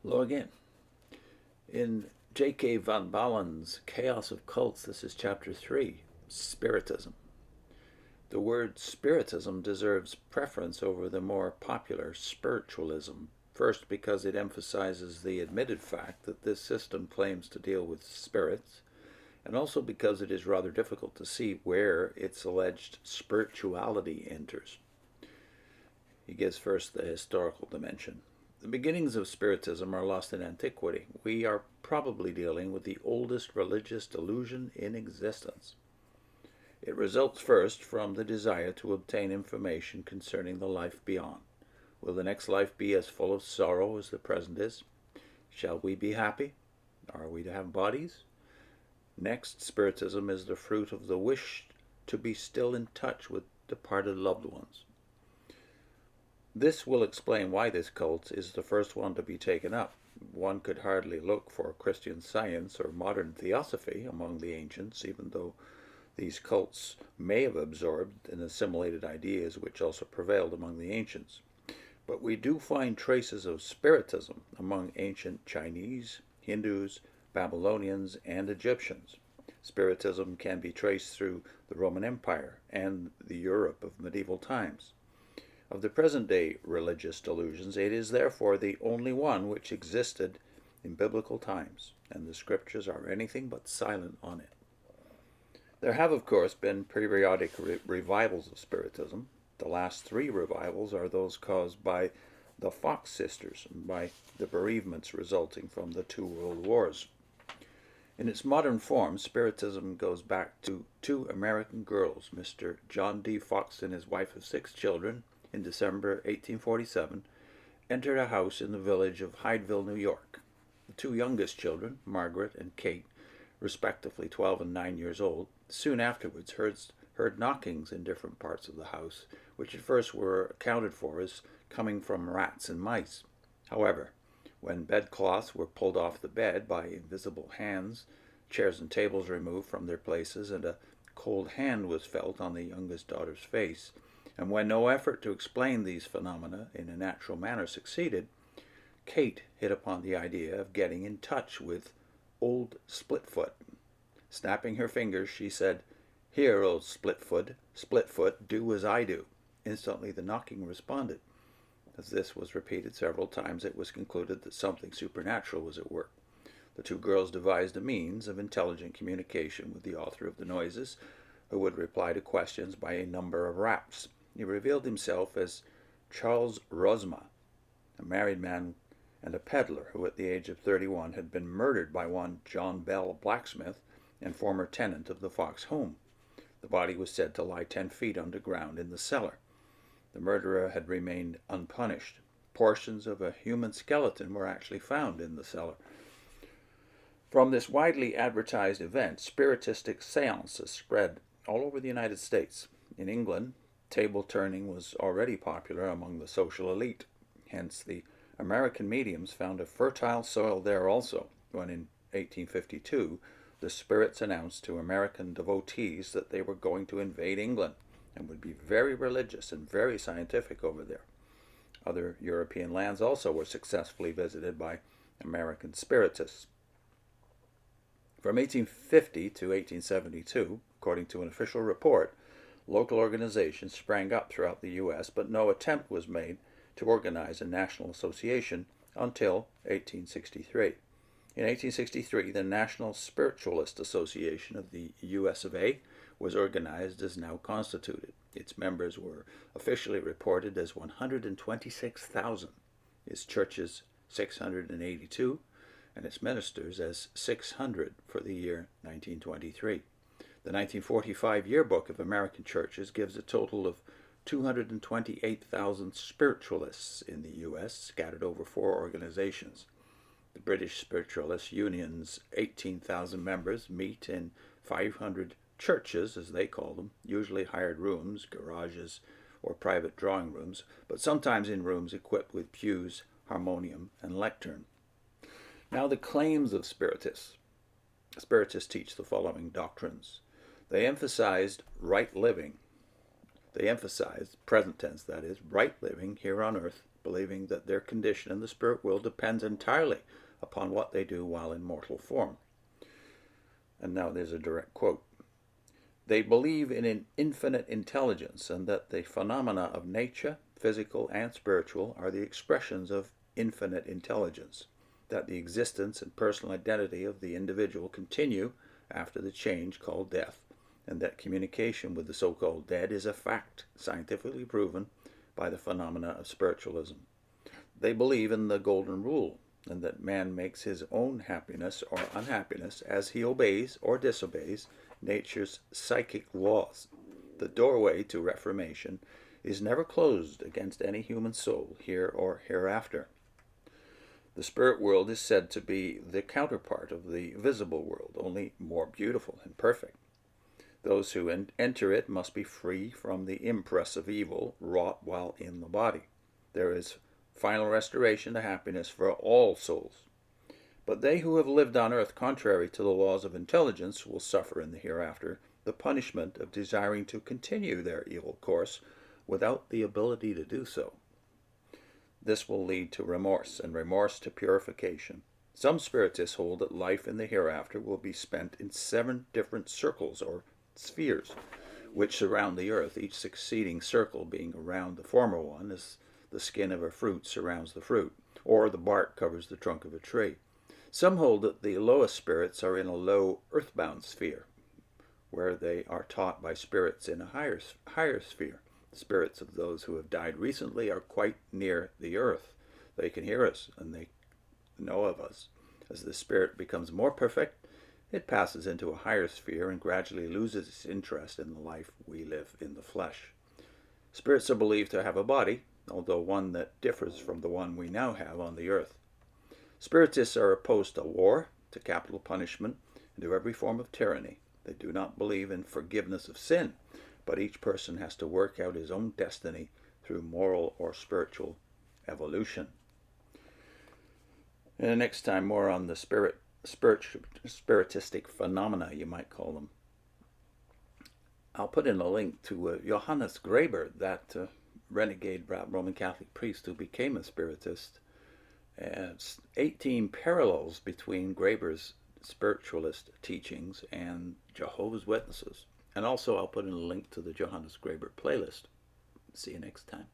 Hello again. In J.K. von Baalen's Chaos of Cults, this is chapter 3, Spiritism. The word Spiritism deserves preference over the more popular Spiritualism, first because it emphasizes the admitted fact that this system claims to deal with spirits, and also because it is rather difficult to see where its alleged spirituality enters. He gives first the historical dimension. The beginnings of Spiritism are lost in antiquity. We are probably dealing with the oldest religious delusion in existence. It results first from the desire to obtain information concerning the life beyond. Will the next life be as full of sorrow as the present is? Shall we be happy? Are we to have bodies? Next, Spiritism is the fruit of the wish to be still in touch with departed loved ones. This will explain why this cult is the first one to be taken up. One could hardly look for Christian Science or modern Theosophy among the ancients, even though these cults may have absorbed and assimilated ideas which also prevailed among the ancients. But we do find traces of Spiritism among ancient Chinese, Hindus, Babylonians, and Egyptians. Spiritism can be traced through the Roman Empire and the Europe of medieval times. Of the present-day religious delusions, it is therefore the only one which existed in biblical times, and the scriptures are anything but silent on it. There have, of course, been periodic revivals of Spiritism. The last three revivals are those caused by the Fox sisters and by the bereavements resulting from the two world wars. In its modern form, Spiritism goes back to two American girls, Mr. John D. Fox and his wife of 6 children, in December 1847, entered a house in the village of Hydeville, New York. The two youngest children, Margaret and Kate, respectively 12 and 9 years old, soon afterwards heard knockings in different parts of the house, which at first were accounted for as coming from rats and mice. However, when bedcloths were pulled off the bed by invisible hands, chairs and tables removed from their places, and a cold hand was felt on the youngest daughter's face, and when no effort to explain these phenomena in a natural manner succeeded, Kate hit upon the idea of getting in touch with old Splitfoot. Snapping her fingers, she said, "Here, old Splitfoot, do as I do." Instantly the knocking responded. As this was repeated several times, it was concluded that something supernatural was at work. The two girls devised a means of intelligent communication with the author of the noises, who would reply to questions by a number of raps. He revealed himself as Charles Rosma, a married man and a peddler who at the age of 31 had been murdered by one John Bell, a blacksmith and former tenant of the Fox home. The body was said to lie 10 feet underground in the cellar. The murderer had remained unpunished. Portions of a human skeleton were actually found in the cellar. From this widely advertised event, spiritistic seances spread all over the United States. In England, table turning was already popular among the social elite. Hence, the American mediums found a fertile soil there also, when in 1852 the spirits announced to American devotees that they were going to invade England and would be very religious and very scientific over there. Other European lands also were successfully visited by American spiritists. From 1850 to 1872, according to an official report, local organizations sprang up throughout the U.S., but no attempt was made to organize a national association until 1863. In 1863, the National Spiritualist Association of the U.S. of A. was organized as now constituted. Its members were officially reported as 126,000, its churches 682, and its ministers as 600 for the year 1923. The 1945 Yearbook of American Churches gives a total of 228,000 spiritualists in the U.S., scattered over 4 organizations. The British Spiritualist Union's 18,000 members meet in 500 churches, as they call them, usually hired rooms, garages, or private drawing rooms, but sometimes in rooms equipped with pews, harmonium, and lectern. Now, the claims of Spiritists. Spiritists teach the following doctrines. They emphasized right living. They emphasized, present tense that is, right living here on earth believing that their condition in the spirit world depends entirely upon what they do while in mortal form. And now there's a direct quote. They believe in an infinite intelligence and that the phenomena of nature, physical and spiritual, are the expressions of infinite intelligence, that the existence and personal identity of the individual continue after the change called death, and that communication with the so-called dead is a fact, scientifically proven by the phenomena of spiritualism. They believe in the golden rule, and that man makes his own happiness or unhappiness as he obeys or disobeys nature's psychic laws. The doorway to reformation is never closed against any human soul, here or hereafter. The spirit world is said to be the counterpart of the visible world, only more beautiful and perfect. Those who enter it must be free from the impress of evil wrought while in the body. There is final restoration to happiness for all souls. But they who have lived on earth contrary to the laws of intelligence will suffer in the hereafter the punishment of desiring to continue their evil course without the ability to do so. This will lead to remorse, and remorse to purification. Some spiritists hold that life in the hereafter will be spent in 7 different circles or spheres, which surround the earth, each succeeding circle being around the former one, as the skin of a fruit surrounds the fruit, or the bark covers the trunk of a tree. Some hold that the lowest spirits are in a low earthbound sphere, where they are taught by spirits in a higher sphere. The spirits of those who have died recently are quite near the earth. They can hear us, and they know of us. As the spirit becomes more perfect, it passes into a higher sphere and gradually loses its interest in the life we live in the flesh. Spirits are believed to have a body, although one that differs from the one we now have on the earth. Spiritists are opposed to war, to capital punishment, and to every form of tyranny. They do not believe in forgiveness of sin, but each person has to work out his own destiny through moral or spiritual evolution. And next time, more on the spiritistic phenomena, you might call them. I'll put in a link to Johannes Graeber, that renegade Roman Catholic priest who became a spiritist. It's 18 parallels between Graeber's spiritualist teachings and Jehovah's Witnesses. And also I'll put in a link to the Johannes Graeber playlist. See you next time.